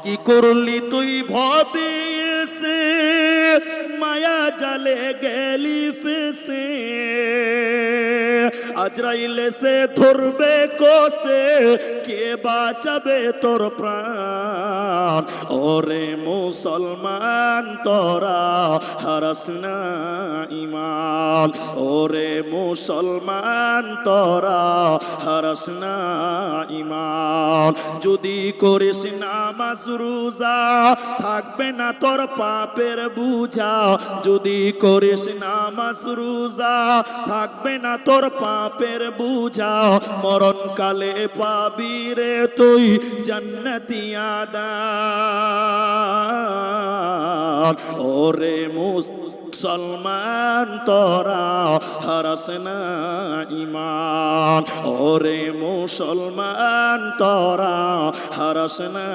কি করলি তুই ভবে এসে মায়া জালে গেলি ফেসে আজরাইল এসে ধরবে কোসে কে বাঁচাবে তোর প্রাণ ওরে মুসলমান তোরা হারাস না ঈমান ওরে মুসলমান তোরা হারাস না ঈমান যদি করিস নামাজ রোজা থাকবে না তোর পাপের বুঝা যদি করিস নামাজ রোজা থাকবে না তোর পাপের বুঝা মরণকালে পাবি রে তুই জান্নাতি আদান ওরে মুসলমান তোরা হারাস না ঈমান ওরে মুসলমান তোরা হারাস না